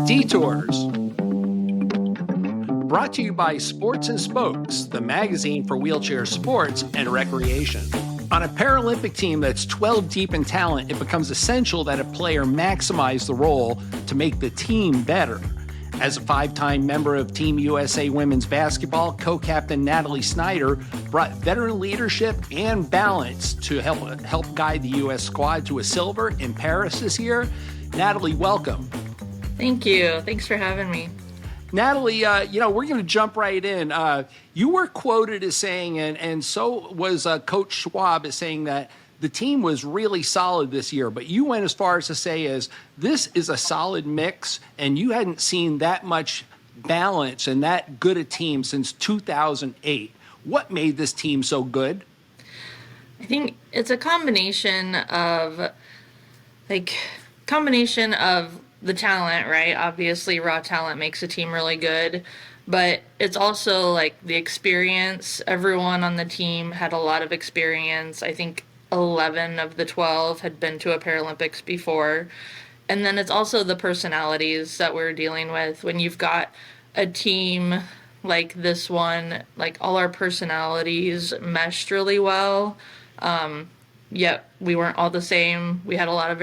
Detours. Brought to you by Sports and Spokes, the magazine for wheelchair sports and recreation. On a Paralympic team that's 12 deep in talent, it becomes essential that a player maximize the role to make the team better. As a 5-time member of Team USA Women's Basketball, co-captain Natalie Schneider brought veteran leadership and balance to help guide the U.S. squad to a silver in Paris this year. Natalie, welcome. Thank you. Thanks for having me. Natalie, we're going to jump right in. You were quoted as saying, and so was Coach Schwab, as saying that the team was really solid this year, but you went as far as to say is this is a solid mix, and you hadn't seen that much balance and that good a team since 2008. What made this team so good? I think it's a combination of the talent, right? Obviously, raw talent makes a team really good, but it's also like the experience. Everyone on the team had a lot of experience. I think 11 of the 12 had been to a Paralympics before. And then it's also the personalities that we're dealing with. When you've got a team like this one, like all our personalities meshed really well. Yet we weren't all the same. We had a lot of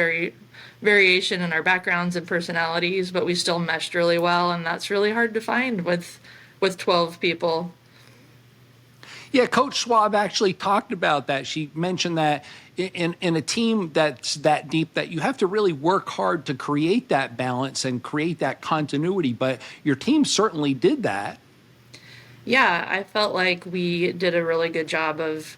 variation in our backgrounds and personalities, but we still meshed really well, and that's really hard to find with 12 people. Yeah, Coach Schwab actually talked about that. She mentioned that in a team that's that deep, that you have to really work hard to create that balance and create that continuity, but your team certainly did that. Yeah, I felt like we did a really good job of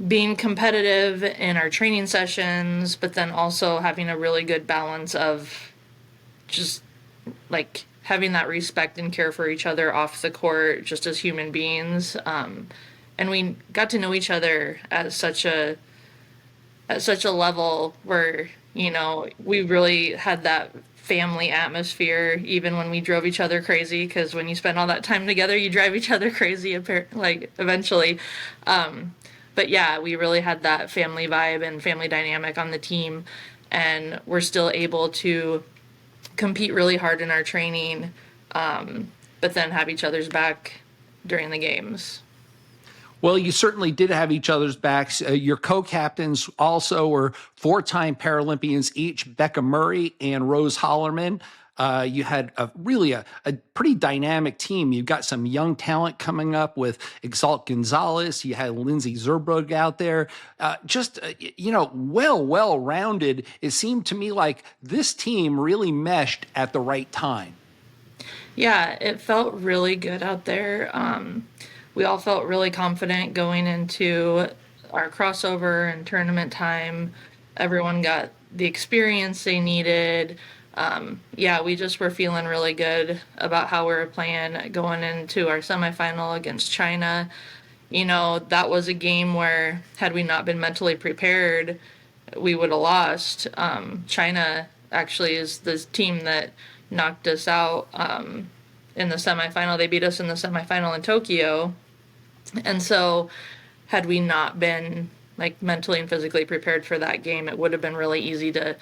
being competitive in our training sessions, but then also having a really good balance of just like having that respect and care for each other off the court, just as human beings. And we got to know each other at such a level where, we really had that family atmosphere, even when we drove each other crazy, because when you spend all that time together, you drive each other crazy, eventually. But yeah, we really had that family vibe and family dynamic on the team, and we're still able to compete really hard in our training, but then have each other's back during the games. Well, you certainly did have each other's backs. Your co-captains also were 4-time Paralympians each, Becca Murray and Rose Hollerman. You had a pretty dynamic team. You've got some young talent coming up with Exalt Gonzalez. You had Lindsay Zerbrug out there. Well-rounded. It seemed to me like this team really meshed at the right time. Yeah, it felt really good out there. We all felt really confident going into our crossover and tournament time. Everyone got the experience they needed. We just were feeling really good about how we were playing going into our semifinal against China. That was a game where, had we not been mentally prepared, we would have lost. China actually is the team that knocked us out in the semifinal. They beat us in the semifinal in Tokyo. And so had we not been mentally and physically prepared for that game, it would have been really easy to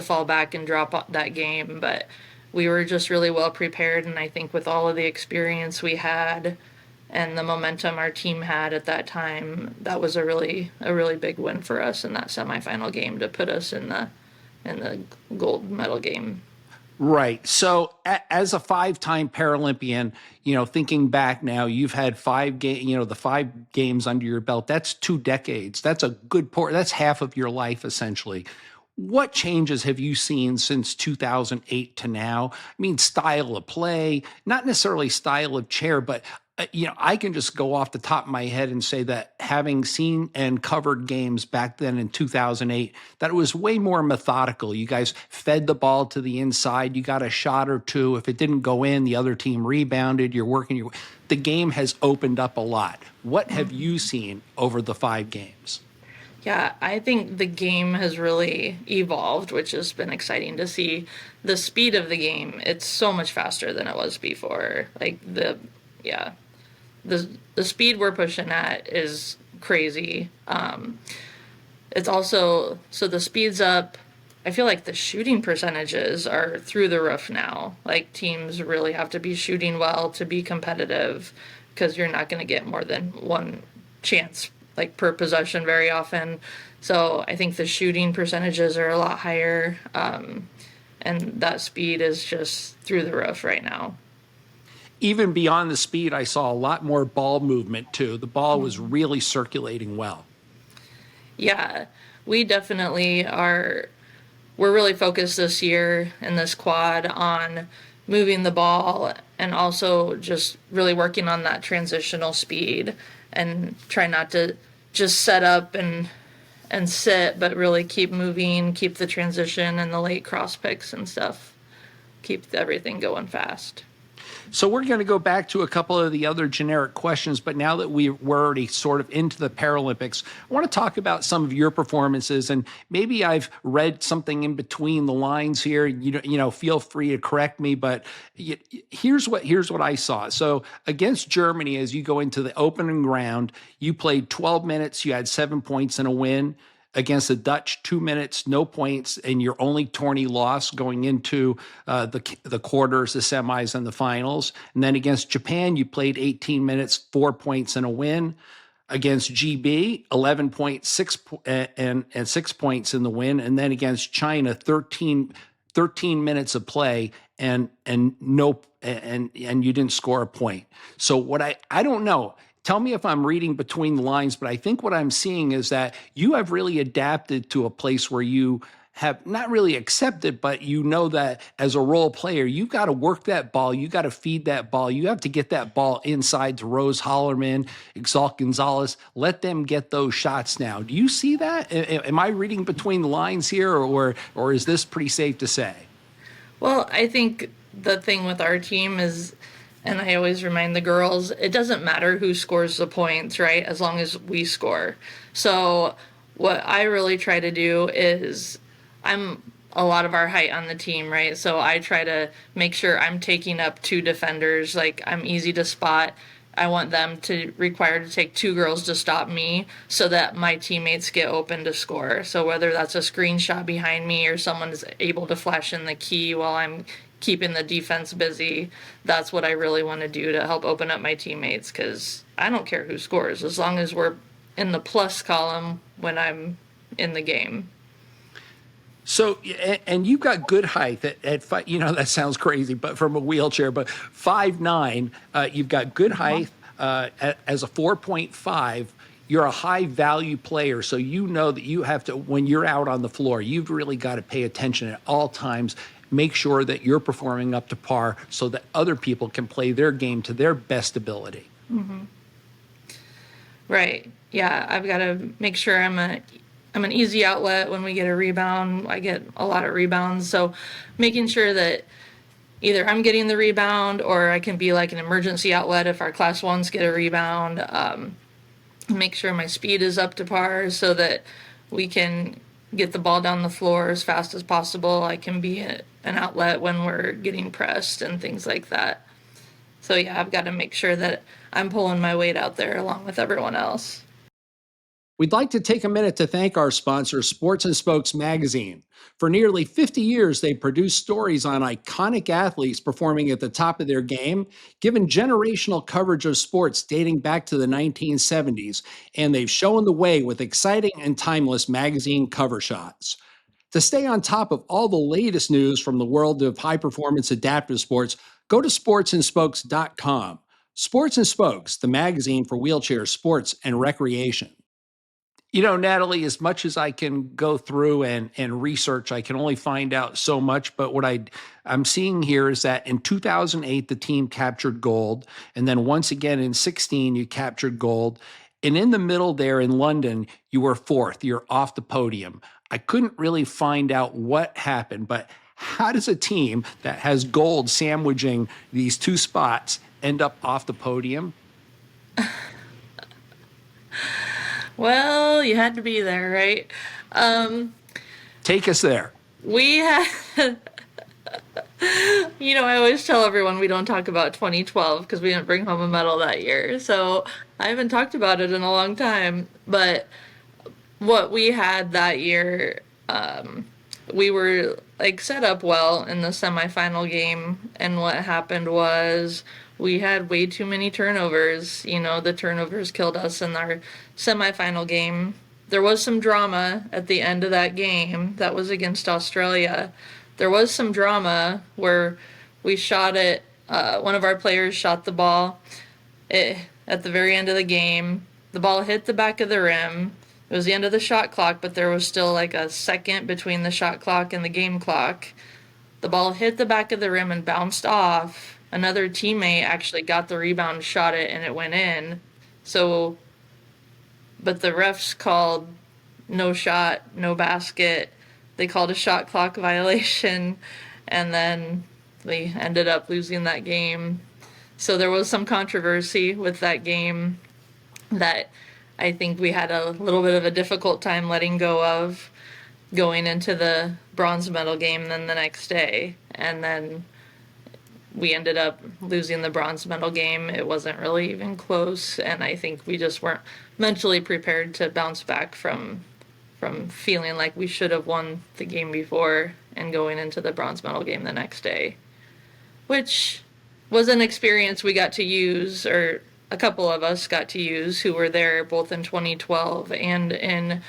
fall back and drop that game. But we were just really well prepared, and I think with all of the experience we had and the momentum our team had at that time, that was a really big win for us in that semifinal game to put us in the gold medal game. Right. So as a 5-time Paralympian, thinking back now, you've had 5 games under your belt. That's 2 decades. That's a good that's half of your life, essentially. What changes have you seen since 2008 to now? I mean, style of play, not necessarily style of chair, but I can just go off the top of my head and say that having seen and covered games back then in 2008, that it was way more methodical. You guys fed the ball to the inside. You got a shot or two. If it didn't go in, the other team rebounded. The game has opened up a lot. What have you seen over the 5 games? Yeah, I think the game has really evolved, which has been exciting to see. The speed of the game, it's so much faster than it was before. The speed we're pushing at is crazy. It's also, so the speed's up, I feel like the shooting percentages are through the roof now. Like teams really have to be shooting well to be competitive because you're not going to get more than one chance like per possession very often. So I think the shooting percentages are a lot higher, and that speed is just through the roof right now. Even beyond the speed, I saw a lot more ball movement too. The ball was really circulating well. Yeah, we definitely are. We're really focused this year in this quad on moving the ball and also just really working on that transitional speed and try not to just set up and sit, but really keep moving, keep the transition and the late cross picks and stuff, keep everything going fast. So we're going to go back to a couple of the other generic questions, but now that we're already sort of into the Paralympics, I want to talk about some of your performances. And maybe I've read something in between the lines here. Feel free to correct me, but here's what I saw. So against Germany, as you go into the opening round, you played 12 minutes, you had 7 points and a win. Against the Dutch, 2 minutes, no points, and your only tourney loss going into the quarters, the semis, and the finals. And then against Japan, you played 18 minutes, 4 points, and a win. Against GB, 11.6 and 6 points in the win. And then against China, 13 minutes of play and no and you didn't score a point. So what I don't know. Tell me if I'm reading between the lines, but I think what I'm seeing is that you have really adapted to a place where you have not really accepted, but you know that as a role player, you got to work that ball. You got to feed that ball. You have to get that ball inside to Rose Hollerman, Exalt Gonzalez. Let them get those shots now. Do you see that? Am I reading between the lines here, or is this pretty safe to say? Well, I think the thing with our team is, and I always remind the girls, it doesn't matter who scores the points, right? As long as we score. So what I really try to do is I'm a lot of our height on the team, right? So I try to make sure I'm taking up two defenders. Like I'm easy to spot. I want them to require to take two girls to stop me so that my teammates get open to score. So whether that's a screenshot behind me or someone is able to flash in the key while I'm keeping the defense busy, that's what I really want to do to help open up my teammates because I don't care who scores as long as we're in the plus column when I'm in the game. So, and you've got good height at five, that sounds crazy, but from a wheelchair, but 5'9", you've got good height as a 4.5. You're a high value player. So, you know that you have to, when you're out on the floor, you've really got to pay attention at all times. Make sure that you're performing up to par so that other people can play their game to their best ability. Right. Yeah, I've got to make sure I'm an easy outlet when we get a rebound. I get a lot of rebounds. So making sure that either I'm getting the rebound or I can be like an emergency outlet if our class ones get a rebound. Make sure my speed is up to par so that we can get the ball down the floor as fast as possible. I can be an outlet when we're getting pressed and things like that. So yeah, I've got to make sure that I'm pulling my weight out there along with everyone else. We'd like to take a minute to thank our sponsor, Sports and Spokes Magazine. For nearly 50 years, they've produced stories on iconic athletes performing at the top of their game, given generational coverage of sports dating back to the 1970s, and they've shown the way with exciting and timeless magazine cover shots. To stay on top of all the latest news from the world of high performance adaptive sports, go to sportsandspokes.com. Sports and Spokes, the magazine for wheelchair sports and recreation. Natalie, as much as I can go through and research, I can only find out so much. But what I'm seeing here is that in 2008, the team captured gold. And then once again in 16, you captured gold. And in the middle there in London, you were fourth. You're off the podium. I couldn't really find out what happened, but how does a team that has gold sandwiching these two spots end up off the podium? Well, you had to be there, right? Take us there. We had, I always tell everyone we don't talk about 2012 because we didn't bring home a medal that year. So I haven't talked about it in a long time. But what we had that year we were like set up well in the semifinal game, and what happened was we had way too many turnovers. You know, the turnovers killed us in our semifinal game. There was some drama at the end of that game. That was against Australia. There was some drama where we shot it. One of our players shot the ball at the very end of the game. The ball hit the back of the rim. It was the end of the shot clock, but there was still like a second between the shot clock and the game clock. The ball hit the back of the rim and bounced off. Another teammate actually got the rebound, shot it, and it went in. So, but the refs called no shot, no basket. They called a shot clock violation, and then we ended up losing that game. So there was some controversy with that game that I think we had a little bit of a difficult time letting go of going into the bronze medal game then the next day. And then we ended up losing the bronze medal game. It wasn't really even close, and I think we just weren't mentally prepared to bounce back from feeling like we should have won the game before and going into the bronze medal game the next day, which was an experience we got to use, or a couple of us got to use who were there both in 2012 and in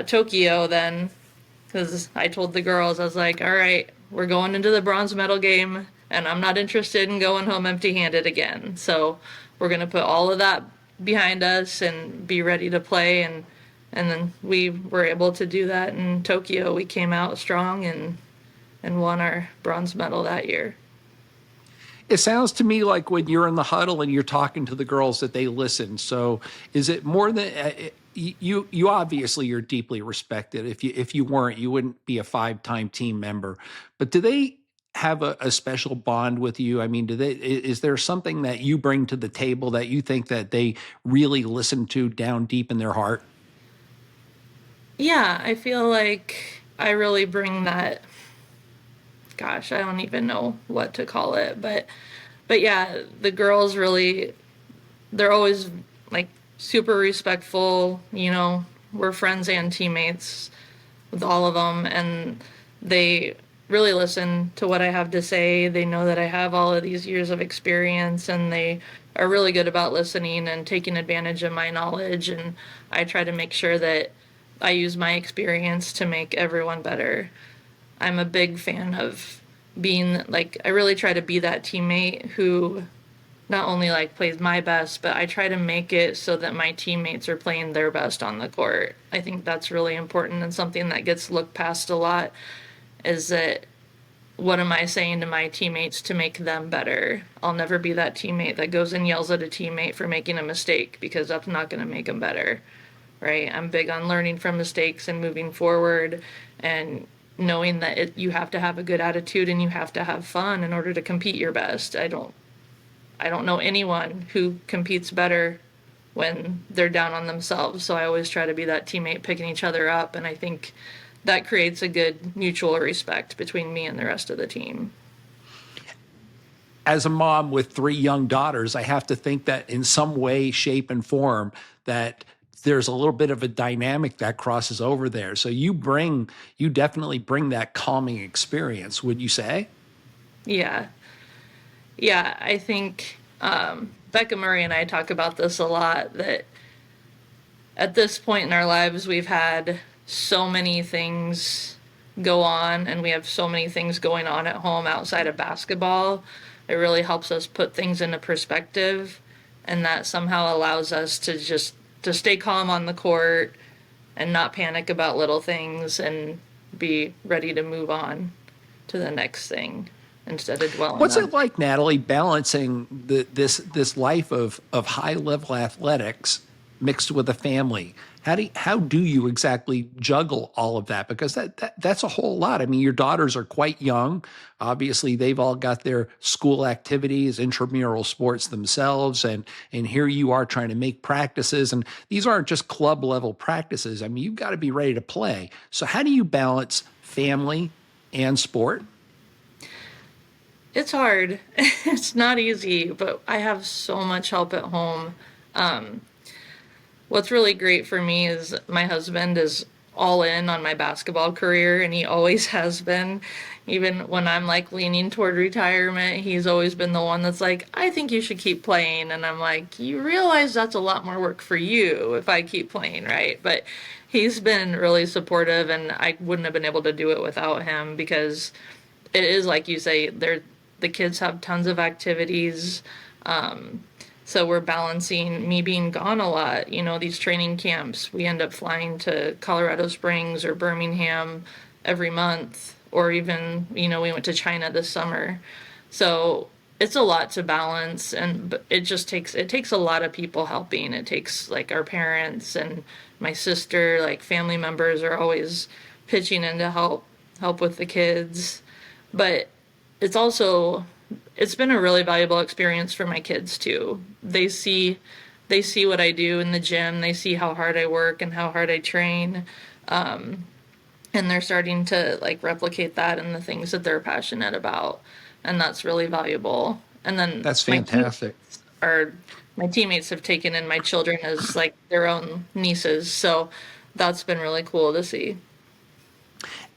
Tokyo then, because I told the girls, I was like, all right, we're going into the bronze medal game, and I'm not interested in going home empty-handed again. So we're going to put all of that behind us and be ready to play. And then we were able to do that in Tokyo. We came out strong and won our bronze medal that year. It sounds to me like when you're in the huddle and you're talking to the girls that they listen. So is it more than you obviously you're deeply respected. If you weren't, you wouldn't be a 5-time team member. But do they have a special bond with you? I mean, is there something that you bring to the table that you think that they really listen to down deep in their heart? Yeah, I feel like I really bring that. Gosh, I don't even know what to call it, but yeah, the girls really, they're always like super respectful. You know, we're friends and teammates with all of them, and they really listen to what I have to say. They know that I have all of these years of experience, and they are really good about listening and taking advantage of my knowledge. And I try to make sure that I use my experience to make everyone better. I'm a big fan of being like, I really try to be that teammate who not only like plays my best, but I try to make it so that my teammates are playing their best on the court. I think that's really important, and something that gets looked past a lot is that what am I saying to my teammates to make them better? I'll never be that teammate that goes and yells at a teammate for making a mistake, because that's not going to make them better, right? I'm big on learning from mistakes and moving forward, and knowing that you have to have a good attitude and you have to have fun in order to compete your best. I don't know anyone who competes better when they're down on themselves. So I always try to be that teammate picking each other up, and I think that creates a good mutual respect between me and the rest of the team. As a mom with 3 young daughters, I have to think that in some way, shape, and form that there's a little bit of a dynamic that crosses over there. So you definitely bring that calming experience, would you say? Yeah. Yeah, I think Becca Murray and I talk about this a lot, that at this point in our lives, we've had so many things go on, and we have so many things going on at home outside of basketball. It really helps us put things into perspective, and that somehow allows us to stay calm on the court and not panic about little things and be ready to move on to the next thing instead of dwelling What's on. it like, Natalie, balancing this life of high level athletics mixed with a family? How do you exactly juggle all of that? Because that's a whole lot. I mean, your daughters are quite young. Obviously, they've all got their school activities, intramural sports themselves, and here you are trying to make practices, and these aren't just club level practices. I mean, you've got to be ready to play. So how do you balance family and sport? It's hard. It's not easy, but I have so much help at home. What's really great for me is my husband is all in on my basketball career, and he always has been. Even when I'm like leaning toward retirement, he's always been the one that's like, I think you should keep playing. And I'm like, you realize that's a lot more work for you if I keep playing, right? But he's been really supportive, and I wouldn't have been able to do it without him because it is like you say, the kids have tons of activities. So we're balancing me being gone a lot. These training camps, we end up flying to Colorado Springs or Birmingham every month, or even, we went to China this summer. So it's a lot to balance, and it takes a lot of people helping. It takes like our parents and my sister, like family members are always pitching in to help with the kids. But it's also it's been a really valuable experience for my kids too. They see what I do in the gym. They see how hard I work and how hard I train. And they're starting to like replicate that in the things that they're passionate about. And that's really valuable. And then That's fantastic. are my teammates have taken in my children as like their own nieces. So that's been really cool to see.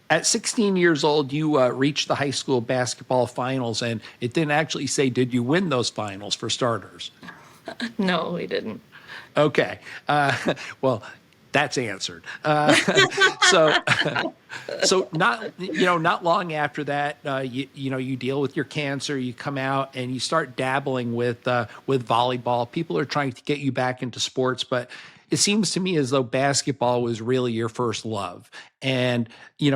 At 16 years old, you reached the high school basketball finals, and it didn't actually say, did you win those finals for starters? No, we didn't. Okay. Well, that's answered. So, so not long after that, you deal with your cancer. You come out and you start dabbling with volleyball. People are trying to get you back into sports, but it seems to me as though basketball was really your first love. And,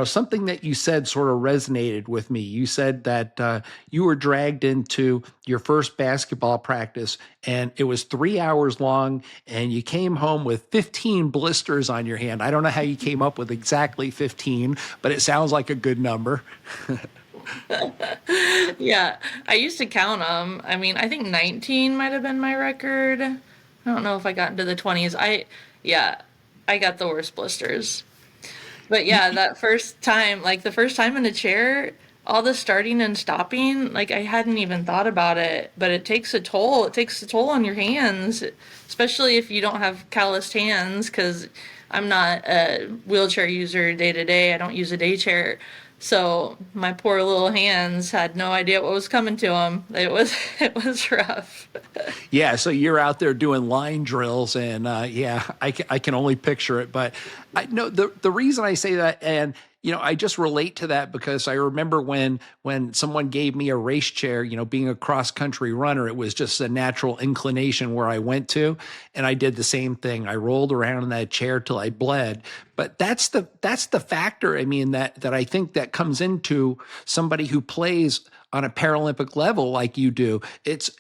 something that you said sort of resonated with me. You said that you were dragged into your first basketball practice and it was 3 hours long and you came home with 15 blisters on your hand. I don't know how you came up with exactly 15, but it sounds like a good number. Yeah, I used to count them. I mean, I think 19 might have been my record. I don't know if I got into the 20s. Yeah, I got the worst blisters. But yeah, that first time, like the first time in a chair, all the starting and stopping, like I hadn't even thought about it, but it takes a toll. It takes a toll on your hands, especially if you don't have calloused hands, because I'm not a wheelchair user day to day. I don't use a day chair. So my poor little hands had no idea what was coming to them. It was rough. Yeah, so you're out there doing line drills, and yeah, I can only picture it. But I know the reason I say that, and I just relate to that because I remember when someone gave me a race chair. Being a cross country runner, it was just a natural inclination where I went to, and I did the same thing. I rolled around in that chair till I bled. But that's the factor. I mean that I think that comes into somebody who plays on a Paralympic level like you do. It's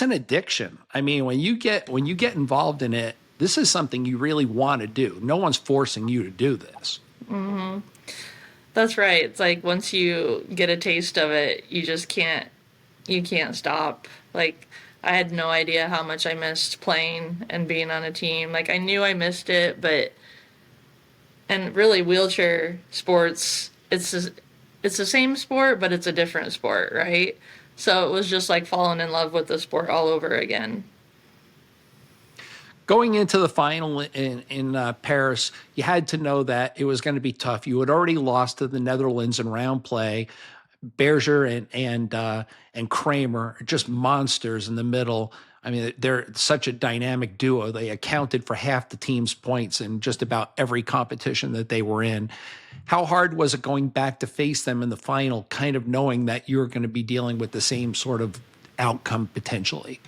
an addiction. I mean, when you get involved in it, this is something you really want to do. No one's forcing you to do this. That's right. It's like once you get a taste of it, you can't stop. Like I had no idea how much I missed playing and being on a team. Like I knew I missed it, but and really wheelchair sports, it's the same sport, but it's a different sport, right? So it was just like falling in love with the sport all over again. Going into the final in Paris, you had to know that it was going to be tough. You had already lost to the Netherlands in round play. Berger and Kramer are just monsters in the middle. I mean, they're such a dynamic duo. They accounted for half the team's points in just about every competition that they were in. How hard was it going back to face them in the final, kind of knowing that you're going to be dealing with the same sort of outcome potentially?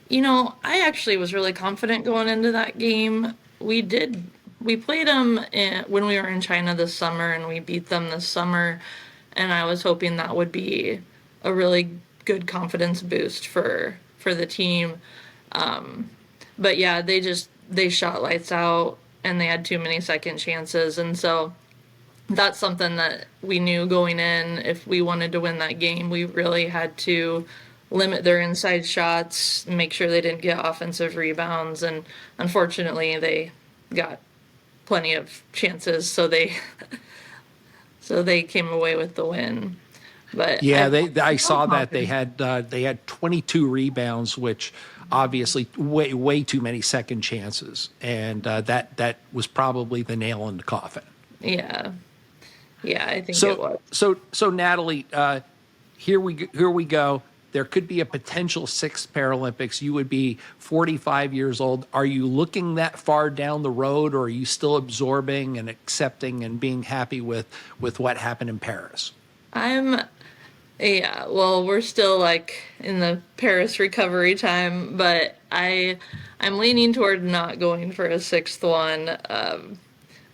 I actually was really confident going into that game. We played them when we were in China this summer, and we beat them this summer. And I was hoping that would be a really good confidence boost for the team. But yeah, they shot lights out, and they had too many second chances, and so that's something that we knew going in. If we wanted to win that game, we really had to limit their inside shots, make sure they didn't get offensive rebounds, and unfortunately, they got plenty of chances, so they came away with the win. But Yeah, I I felt saw that confident. they had 22 rebounds, which obviously way too many second chances, and that was probably the nail in the coffin. Yeah. Yeah, I think it So was. so Natalie, here we go. There could be a potential sixth Paralympics. You would be 45 years old. Are you looking that far down the road, or are you still absorbing and accepting and being happy with what happened in Paris? I'm Yeah, well, we're still like in the Paris recovery time, but I'm leaning toward not going for a sixth one.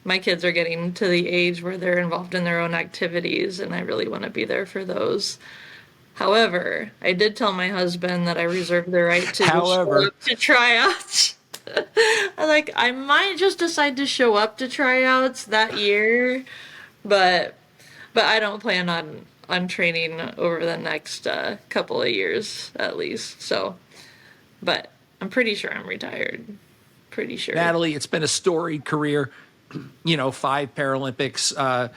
My kids are getting to the age where they're involved in their own activities, and I really want to be there for those. However, I did tell my husband that I reserve the right to just show However, up to tryouts. I might just decide to show up to tryouts that year, but I don't plan on training over the next couple of years at least. So, but I'm pretty sure I'm retired. Pretty sure. Natalie, it's been a storied career. 5 Paralympics,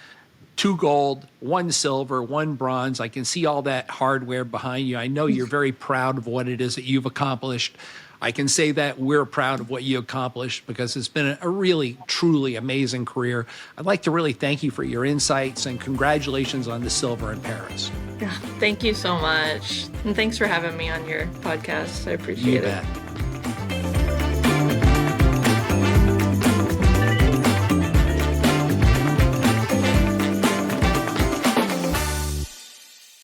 2 gold, 1 silver, 1 bronze. I can see all that hardware behind you. I know you're very proud of what it is that you've accomplished. I can say that we're proud of what you accomplished because it's been a really, truly amazing career. I'd like to really thank you for your insights and congratulations on the silver in Paris. Yeah, thank you so much. And thanks for having me on your podcast. I appreciate You it. bet.